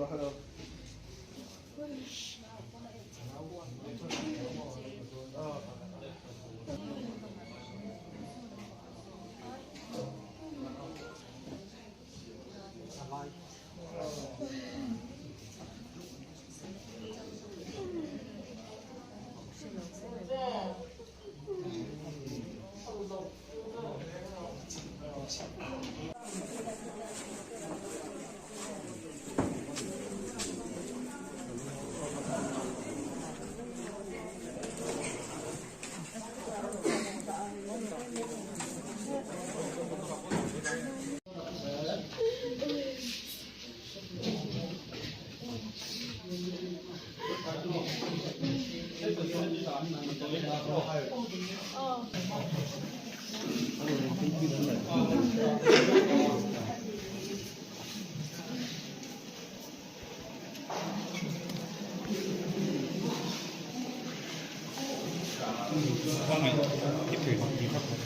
Hello.ว่าไงคิดถึงมีครอบครัว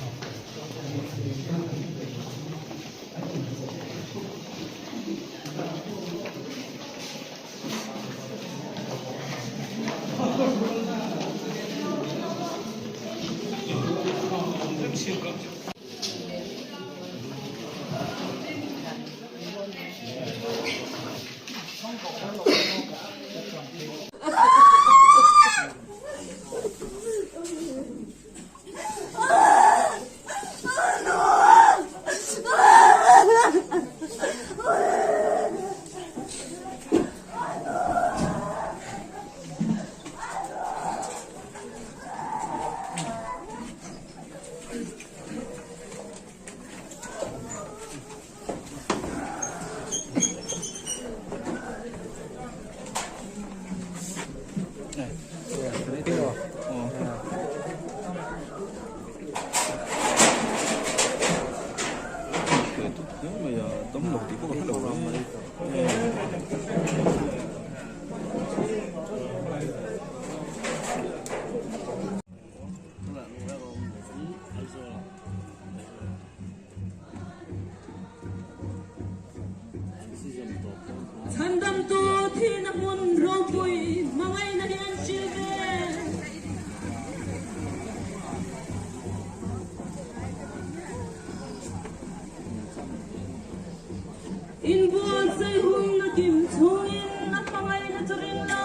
tấm lục thì có cái đầu rồng mà đi. 산담 또 티나문 로보이 망아이 나리안 실베 인부원 세훈 느낌 송인 나빵아이 나저린라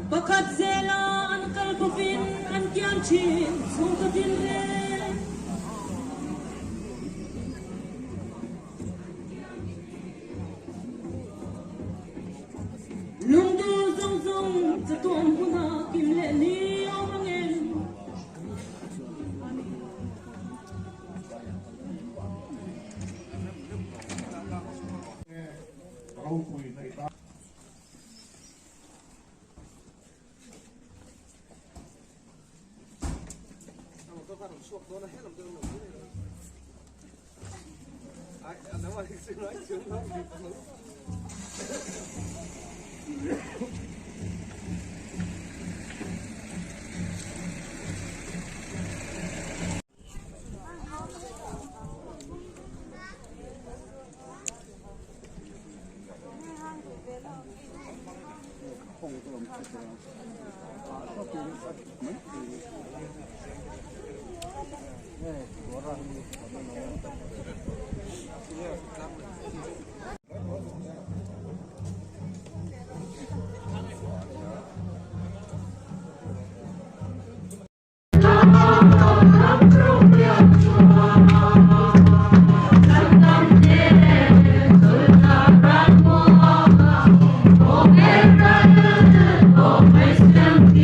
Bakat zela an kalpofin an kiamchin sungkatin re lungdu zong zong zatom puna kimle ni omangen suộc nó hết làm tương nổi này rồi. Ai, nếu mà thực sự nói sướng lắm thì không có làm sao có tiền mấy Hãy subscribe cho kênh Ghiền Mì Gõ để không bỏ lỡ những video hấp dẫn.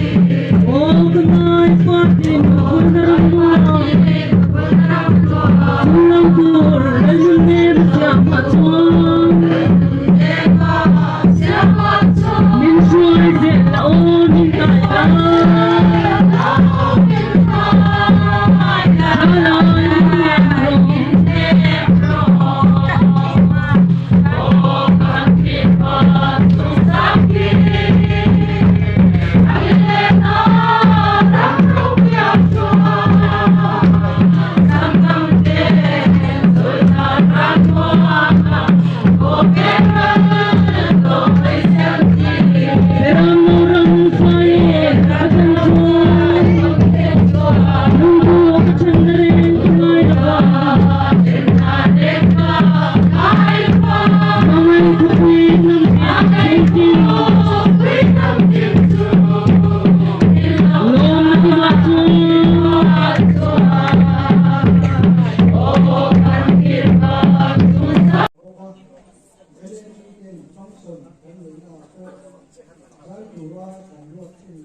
ว่าการรวดที่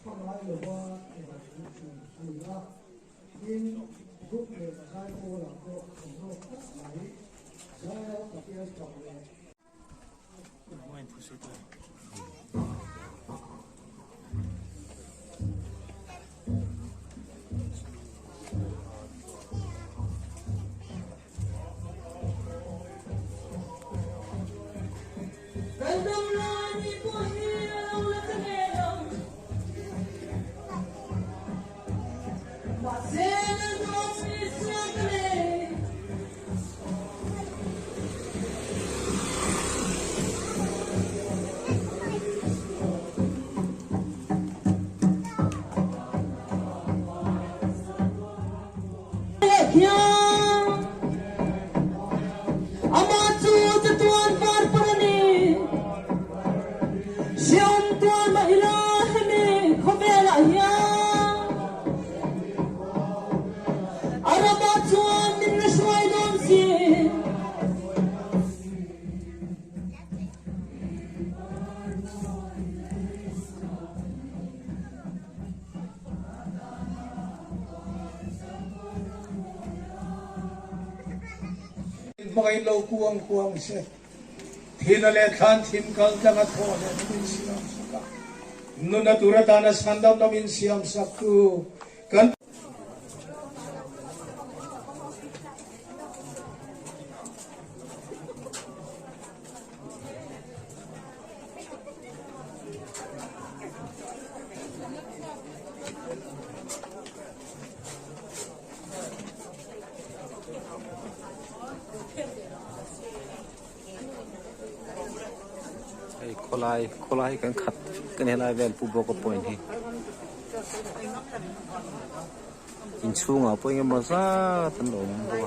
ข้อร้ายหรือว่าในการทุกสิ่งหรือว่ายิ่งทุกเรื่องใช้โอ้หลังโลกของโลกไหลแล้วกับที่เราจบเลย 와인 부술 거야. Mga ilaw kuwang siya. Tinalethan timkal dangat ko na namin siyam sa ka. No naturata na sandam namin siyam sa ku. Kan Kolai kan khat kan helai vel pu bok point hi in chunga point nge masa tan dom bo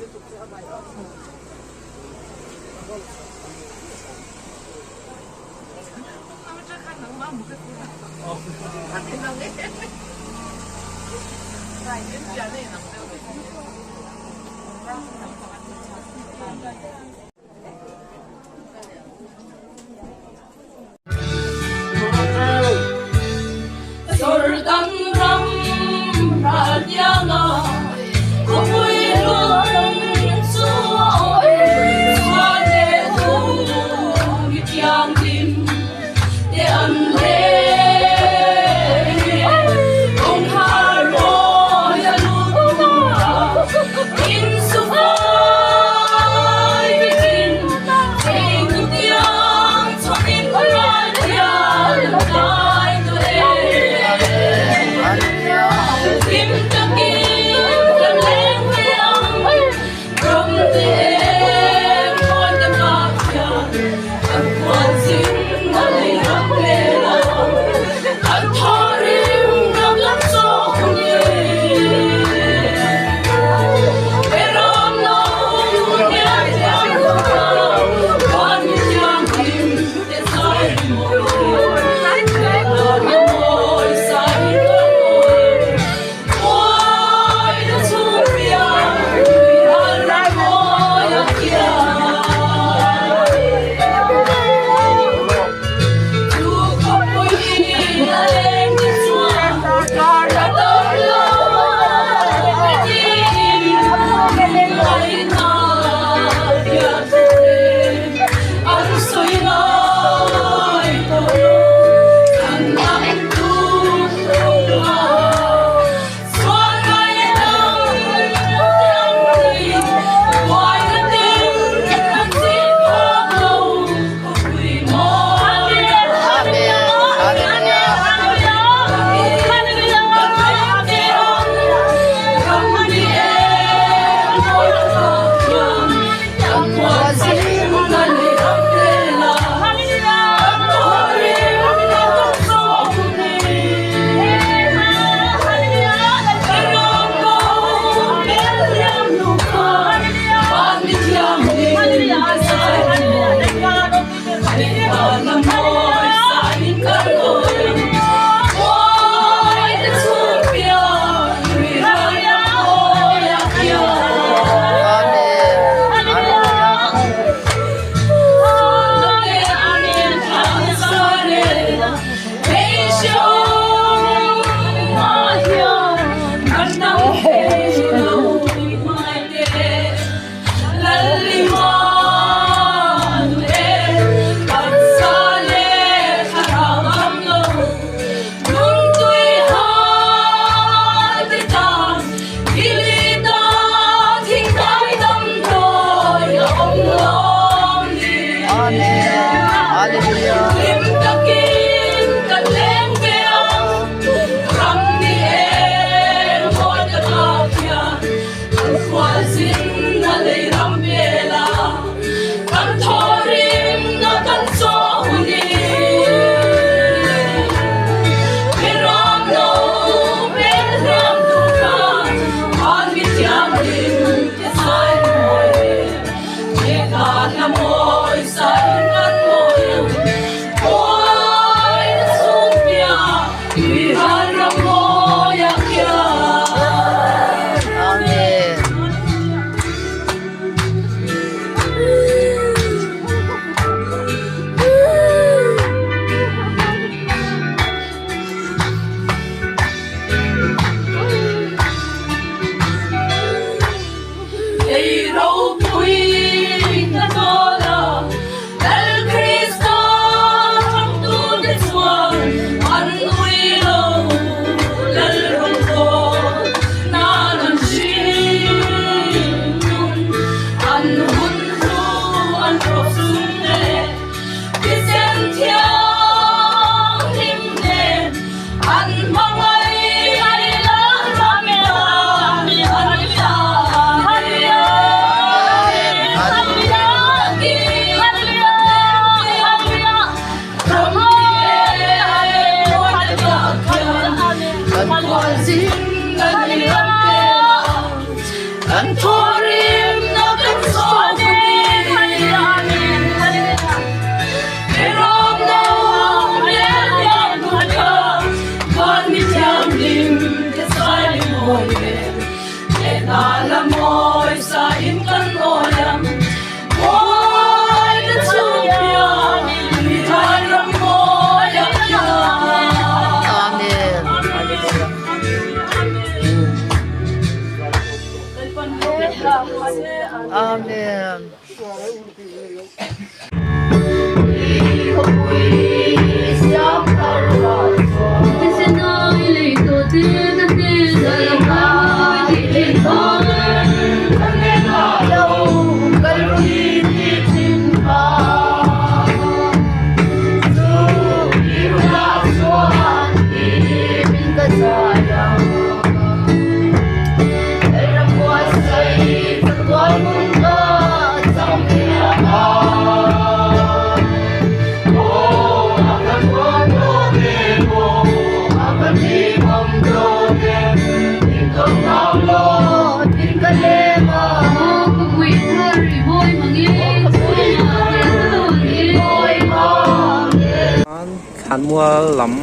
mua lắm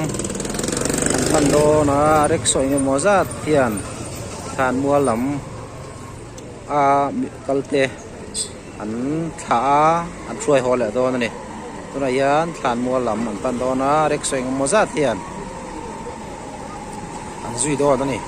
an pan do na rek soi nge mozat hian than mua lắm kalte an tha an chuai ho le do na ni tuna yan than mua lắm an pan do na rek soi nge mozat hian an zui do na ni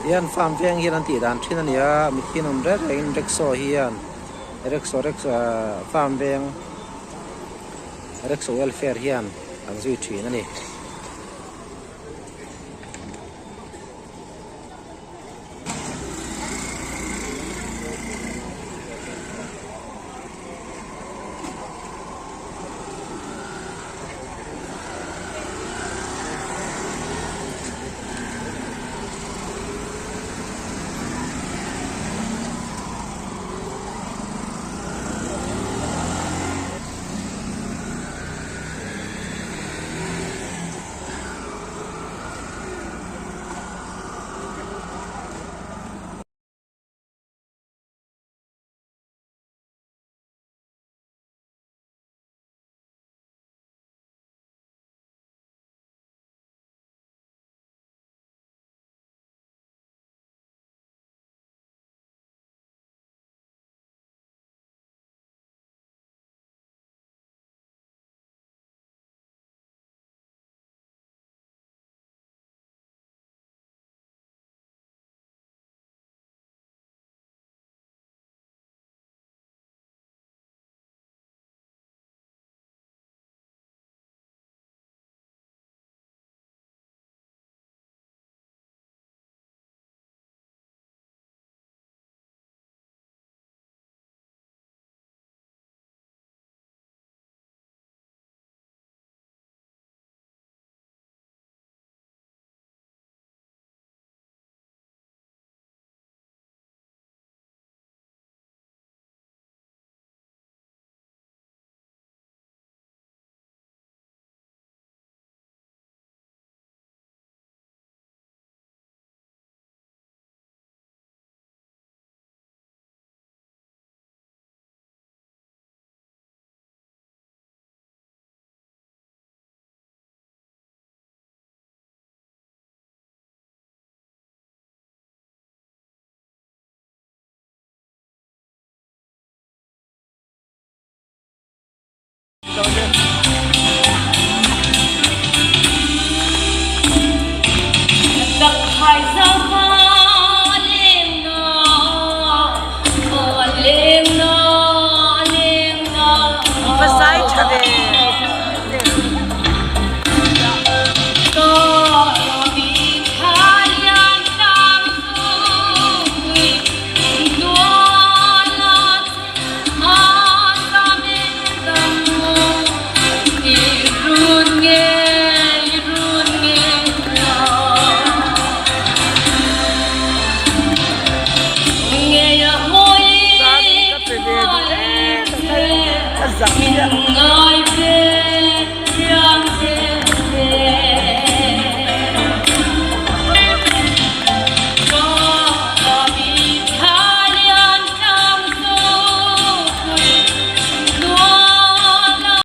hian farm veng hian an ti dan thin ania mi khin om ret in rekso hian rekso farm veng rekso welfare hian an zui thin ani